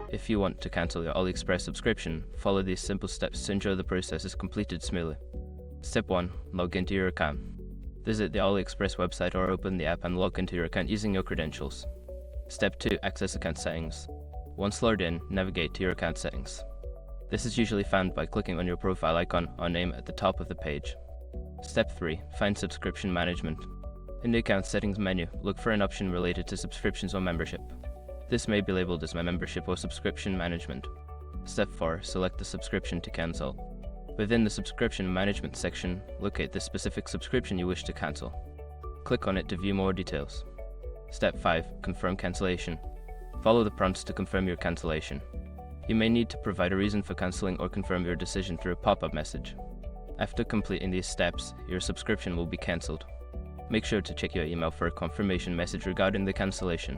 If you want to cancel your AliExpress subscription, follow these simple steps to ensure the process is completed smoothly. Step 1. Log into your account. Visit the AliExpress website or open the app and log into your account using your credentials. Step 2. Access account settings. Once logged in, navigate to your account settings. This is usually found by clicking on your profile icon or name at the top of the page. Step 3. Find subscription management. In the account settings menu, look for an option related to subscriptions or membership. This may be labeled as My Membership or Subscription Management. Step 4. Select the subscription to cancel. Within the subscription management section, locate the specific subscription you wish to cancel. Click on it to view more details. Step 5. Confirm cancellation. Follow the prompts to confirm your cancellation. You may need to provide a reason for cancelling or confirm your decision through a pop-up message. After completing these steps, your subscription will be cancelled. Make sure to check your email for a confirmation message regarding the cancellation.